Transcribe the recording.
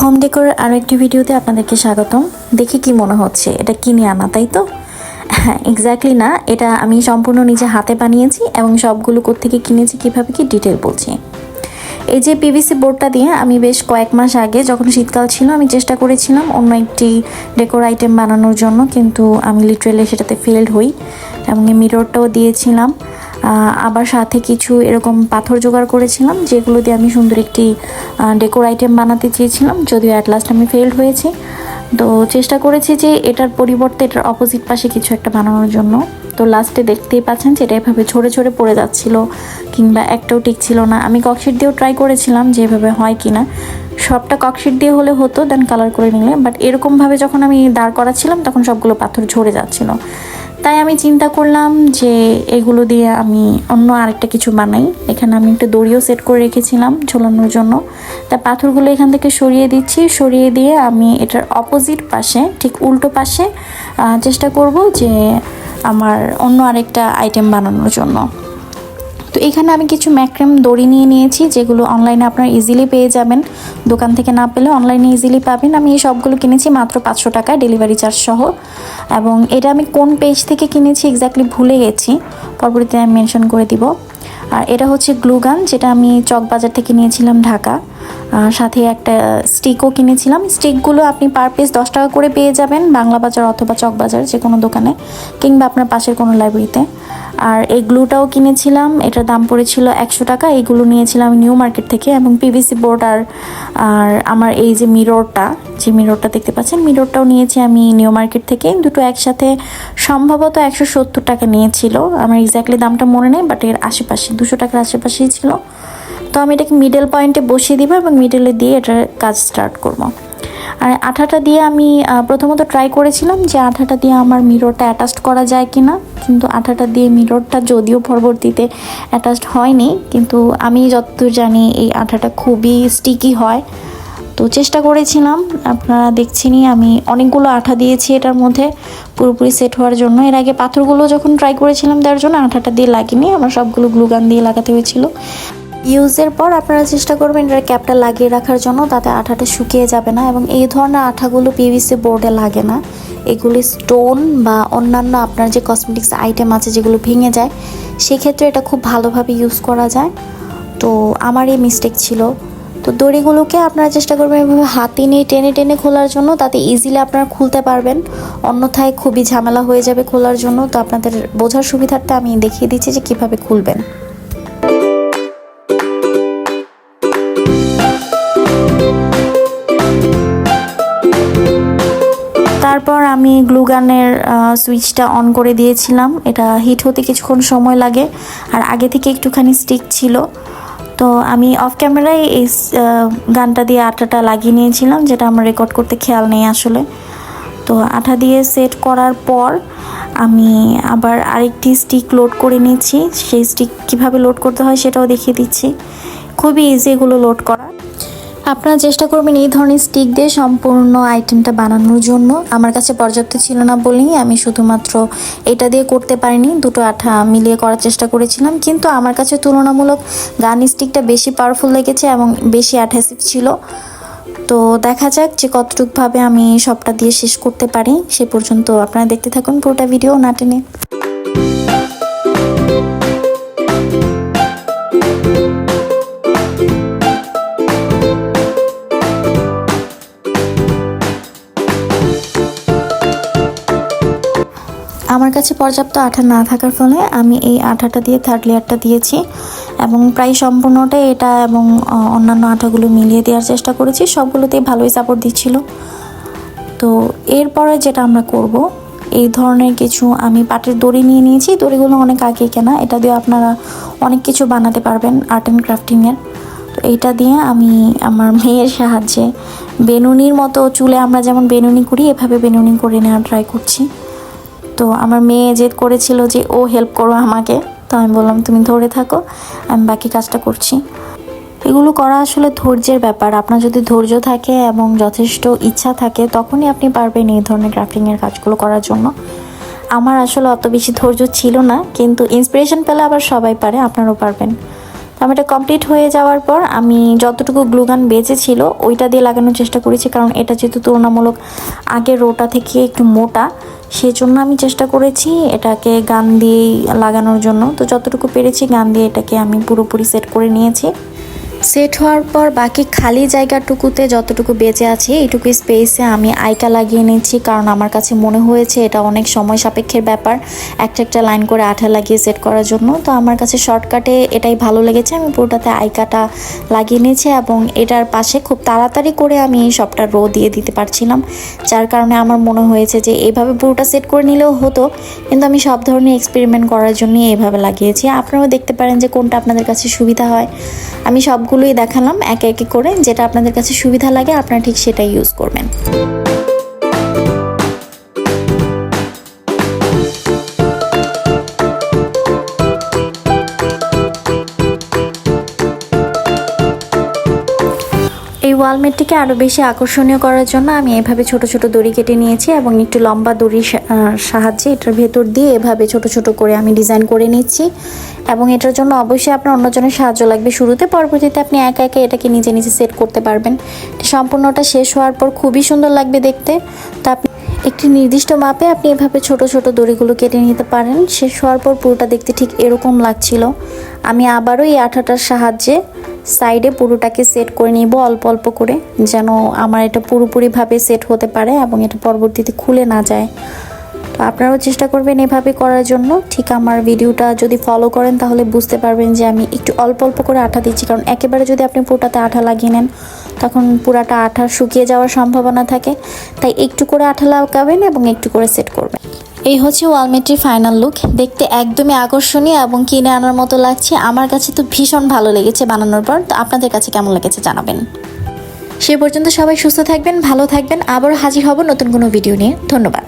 Home ডেকোরের আরও একটি ভিডিওতে আপনাদেরকে স্বাগতম। দেখি কি মনে হচ্ছে এটা কিনে আনা, তাই তো? হ্যাঁ, এক্স্যাক্টলি না, এটা আমি সম্পূর্ণ নিজে হাতে বানিয়েছি এবং সবগুলো কোত্থেকে কিনেছি কীভাবে কি ডিটেল বলছি। এই যে পিভিসি বোর্ডটা দিয়ে আমি বেশ কয়েক মাস আগে যখন শীতকাল ছিল আমি চেষ্টা করেছিলাম অন্য একটি ডেকোর আইটেম বানানোর জন্য, কিন্তু আমি লিটারেলি সেটাতে ফেলড হই এবং এই মিররটাও দিয়েছিলাম। আবার সাথে কিছু এরকম পাথর জোগাড় করেছিলাম যেগুলো দিয়ে আমি সুন্দর একটি ডেকোর আইটেম বানাতে চেয়েছিলাম, যদিও অ্যাট লাস্ট আমি ফেলড হয়েছি। তো চেষ্টা করেছি যে এটার পরিবর্তে এটার অপোজিট পাশে কিছু একটা বানানোর জন্য। তো লাস্টে দেখতেই পাচ্ছেন যে এটা এভাবে ঝরে ঝরে পড়ে যাচ্ছিল, কিংবা একটাও টিকছিল না। আমি ককশিট দিয়েও ট্রাই করেছিলাম যে এভাবে হয় কিনা, সবটা ককশিট দিয়ে হলে হতো, দেন কালার করে নিলে, বাট এরকমভাবে যখন আমি দাঁড় করাচ্ছিলাম তখন সবগুলো পাথর ঝরে যাচ্ছিল। তাই আমি চিন্তা করলাম যে এগুলো দিয়ে আমি অন্য আরেকটা কিছু বানাই। এখানে আমি একটা দড়িও সেট করে রেখেছিলাম ঝোলানোর জন্য। তা পাথরগুলো এখান থেকে সরিয়ে দিচ্ছি, সরিয়ে দিয়ে আমি এটার অপোজিট পাশে, ঠিক উল্টো পাশে চেষ্টা করব যে আমার অন্য আরেকটা আইটেম বানানোর জন্য। তো এখানে আমি কিছু ম্যাক্রেম দড়ি নিয়ে নিয়েছি, যেগুলো অনলাইনে আপনারা ইজিলি পেয়ে যাবেন, দোকান থেকে না পেলে অনলাইনে ইজিলি পাবেন। আমি এই সবগুলো কিনেছি মাত্র 500 টাকা ডেলিভারি চার্জ সহ। এবং এটা আমি কোন পেজ থেকে কিনেছি এক্স্যাক্টলি ভুলে গেছি, পরবর্তীতে আমি মেনশন করে দিব। আর এটা হচ্ছে গ্লু গান, যেটা আমি চকবাজার থেকে নিয়েছিলাম ঢাকা। সাথে একটা স্টিকও কিনেছিলাম। স্টিকগুলো আপনি পার পিস 10 টাকা করে পেয়ে যাবেন বাংলা বাজার অথবা চকবাজার যে কোনো দোকানে, কিংবা আপনার পাশের কোনো লাইব্রেরিতে। আর এই গ্লুটাও কিনেছিলাম, এটার দাম পড়েছিল 100 টাকা। এইগুলো নিয়েছিলাম নিউ মার্কেট থেকে। এবং পিভিসি বোর্ড আর আমার এই যে মিররটা দেখতে পাচ্ছেন, মিররটাও নিয়েছি আমি নিউ মার্কেট থেকে। দুটো একসাথে সম্ভবত 170 টাকা নিয়েছিল, আমার এক্স্যাক্টলি দামটা মনে নেই, বাট এর আশেপাশে 200 টাকার আশেপাশেই ছিল। তো আমি এটাকে মিডল পয়েন্টে বসিয়ে দিব এবং মিডলে দিয়ে এটার কাজ স্টার্ট করব। আর আঠাটা দিয়ে আমি প্রথমত ট্রাই করেছিলাম যে আঠাটা দিয়ে আমার মিররটা অ্যাটাচড করা যায় কি না, কিন্তু আঠাটা দিয়ে মিররটা যদিও পরবর্তীতে অ্যাটাচড হয়নি, কিন্তু আমি যতদূর জানি এই আঠাটা খুবই স্টিকি হয়। তো চেষ্টা করেছিলাম, আপনারা দেখছেনই আমি অনেকগুলো আঠা দিয়েছি এটার মধ্যে পুরোপুরি সেট হওয়ার জন্য। এর আগে পাথরগুলো যখন ট্রাই করেছিলাম দেওয়ার জন্য আঠাটা দিয়ে লাগিনি, আমার সবগুলো গ্লুগান দিয়ে লাগাতে হয়েছিল। ইউজের পর আপনারা চেষ্টা করবেন এটার ক্যাপটা লাগিয়ে রাখার জন্য, তাতে আঠাটা শুকিয়ে যাবে না। এবং এই ধরনের আঠাগুলো পিভিসি বোর্ডে লাগে না, এগুলি স্টোন বা অন্যান্য আপনার যে কসমেটিক্স আইটেম আছে যেগুলো ভেঙে যায়, সেক্ষেত্রে এটা খুব ভালোভাবে ইউজ করা যায়। তো আমার এই মিস্টেক ছিল। তো দড়িগুলোকে আপনারা চেষ্টা করবেন এভাবে হাতে নিয়ে টেনে টেনে খোলার জন্য, তাতে ইজিলি আপনারা খুলতে পারবেন, অন্যথায় খুবই ঝামেলা হয়ে যাবে খোলার জন্য। তো আপনাদের বোঝার সুবিধার্থে আমি দেখিয়ে দিচ্ছি যে কীভাবে খুলবেন। তারপর আমি গ্লুগানের সুইচটা অন করে দিয়েছিলাম। এটা হিট হতে কিছুক্ষণ সময় লাগে, আর আগে থেকে একটুখানি স্টিক ছিল। তো আমি অফ ক্যামেরায় এই গানটা দিয়ে আঠাটা লাগিয়ে নিয়েছিলাম, যেটা আমার রেকর্ড করতে খেয়াল নেই আসলে। তো আঠা দিয়ে সেট করার পর আমি আবার আরেকটি স্টিক লোড করে নিয়েছি। সেই স্টিক কীভাবে লোড করতে হয় সেটাও দেখিয়ে দিচ্ছি, খুবই ইজি এগুলো লোড করা। আপনারা চেষ্টা করবেন এই ধরনের স্টিক দিয়ে সম্পূর্ণ আইটেমটা বানানোর জন্য। আমার কাছে পর্যাপ্ত ছিল না বলেই আমি শুধুমাত্র এটা দিয়ে করতে পারিনি, দুটো আঠা মিলিয়ে করার চেষ্টা করেছিলাম। কিন্তু আমার কাছে তুলনামূলক গান স্টিকটা বেশি পাওয়ারফুল লেগেছে এবং বেশি অ্যাডহেসিভ ছিল। তো দেখা যাক যে কতটুকুভাবে আমি সবটা দিয়ে শেষ করতে পারি। সে পর্যন্ত আপনারা দেখতে থাকুন পুরোটা ভিডিও না টেনে। আমার কাছে পর্যাপ্ত আঠা না থাকার ফলে আমি এই আঠাটা দিয়ে থার্ড লেয়ারটা দিয়েছি এবং প্রায় সম্পূর্ণটাই এটা এবং অন্যান্য আঠাগুলো মিলিয়ে দেওয়ার চেষ্টা করেছি। সবগুলোতেই ভালোই সাপোর্ট দিচ্ছিল। তো এরপরে যেটা আমরা করব, এই ধরনের কিছু আমি পাটের দড়ি নিয়ে নিয়েছি। দড়িগুলো অনেক আগে কেনা, এটা দিয়ে আপনারা অনেক কিছু বানাতে পারবেন আর্ট অ্যান্ড ক্রাফটিংয়ের। তো এইটা দিয়ে আমি আমার মেয়ের সাহায্যে বেনুনির মতো, চুলে আমরা যেমন বেনুনি করি এভাবে বেনুনি করে নেওয়ার ট্রাই করছি। তো আমার মেয়ে জেদ করেছিল যে ও হেল্প করো আমাকে, তো আমি বললাম তুমি ধরে থাকো, আমি বাকি কাজটা করছি। এগুলো করা আসলে ধৈর্যের ব্যাপার। আপনার যদি ধৈর্য থাকে এবং যথেষ্ট ইচ্ছা থাকে তখনই আপনি পারবেন এই ধরনের ক্রাফটিংয়ের কাজগুলো করার জন্য। আমার আসলে অত বেশি ধৈর্য ছিল না, কিন্তু ইন্সপিরেশন পেলে আবার সবাই পারে, আপনারাও পারবেন। আমি এটা কমপ্লিট হয়ে যাওয়ার পর আমি যতটুকু গ্লুগান বেঁচে ছিল ওইটা দিয়ে লাগানোর চেষ্টা করেছি, কারণ এটা যেহেতু তুলনামূলক আগের রোটা থেকে একটু মোটা, সেই জন্য আমি চেষ্টা করেছি এটাকে গান দিয়ে লাগানোর জন্য। তো যতটুকু পেরেছি গান দিয়ে এটাকে আমি পুরোপুরি সেট করে নিয়েছি। সেট হওয়ার পর বাকি খালি জায়গাটুকুতে যতটুকু বেঁচে আছে এইটুকু স্পেসে আমি আইকা লাগিয়ে নিচ্ছি, কারণ আমার কাছে মনে হয়েছে এটা অনেক সময় সাপেক্ষের ব্যাপার একটা একটা লাইন করে আঠা লাগিয়ে সেট করার জন্য। তো আমার কাছে শর্টকাটে এটাই ভালো লেগেছে, আমি পুরোটাতে আইকাটা লাগিয়ে নিয়েছি এবং এটার পাশে খুব তাড়াতাড়ি করে আমি সবটা রো দিয়ে দিতে পারছিলাম, যার কারণে আমার মনে হয়েছে যে এইভাবে পুরোটা সেট করে নিলেও হতো, কিন্তু আমি সব ধরনের এক্সপেরিমেন্ট করার জন্যই এইভাবে লাগিয়েছি। আপনারাও দেখতে পারেন যে কোনটা আপনাদের কাছে সুবিধা হয়। আমি সবগুলোই দেখালাম একে একে করে, যেটা আপনাদের কাছে সুবিধা লাগে আপনারা ঠিক সেটাই ইউজ করবেন। এই ওয়ালমেটটিকে আরও বেশি আকর্ষণীয় করার জন্য আমি এভাবে ছোট ছোট দড়ি কেটে নিয়েছি এবং একটু লম্বা দড়ির সাহায্যে এটার ভেতর দিয়ে এভাবে ছোট ছোট করে আমি ডিজাইন করে নিচ্ছি। এবং এটার জন্য অবশ্যই আপনার অন্যজনের সাহায্য লাগবে শুরুতে, পরবর্তীতে আপনি একা একা এটাকে নিজে নিজে সেট করতে পারবেন। সম্পূর্ণটা শেষ হওয়ার পর খুবই সুন্দর লাগবে দেখতে। তো আপনি একটি নির্দিষ্ট মাপে আপনি এভাবে ছোট ছোট দড়িগুলো কেটে নিতে পারেন। শেষ হওয়ার পর পুরোটা দেখতে ঠিক এরকম লাগছিল। আমি আবারও এই আঠাটার সাহায্যে সাইডে পুরোটাকে সেট করে নিব অল্প অল্প করে, যেন আমার এটা পুরোপুরিভাবে সেট হতে পারে এবং এটা পরবর্তীতে খুলে না যায়। তো আপনারাও চেষ্টা করবেন এভাবে করার জন্য। ঠিক আমার ভিডিওটা যদি ফলো করেন তাহলে বুঝতে পারবেন যে আমি একটু অল্প অল্প করে আঠা দিচ্ছি, কারণ একেবারে যদি আপনি পুরোটাতে আঠা লাগিয়ে নেন তখন পুরাটা আঠা শুকিয়ে যাওয়ার সম্ভাবনা থাকে, তাই একটু করে আঠা লাগাবেন এবং একটু করে সেট করবেন। এই হচ্ছে ওয়ালমেটটির ফাইনাল লুক। দেখতে একদমই আকর্ষণীয় এবং কিনে আনার মতো লাগছে। আমার কাছে তো ভীষণ ভালো লেগেছে বানানোর পর। তো আপনাদের কাছে কেমন লেগেছে জানাবেন। সে পর্যন্ত সবাই সুস্থ থাকবেন, ভালো থাকবেন। আবারও হাজির হব নতুন কোনো ভিডিও নিয়ে। ধন্যবাদ।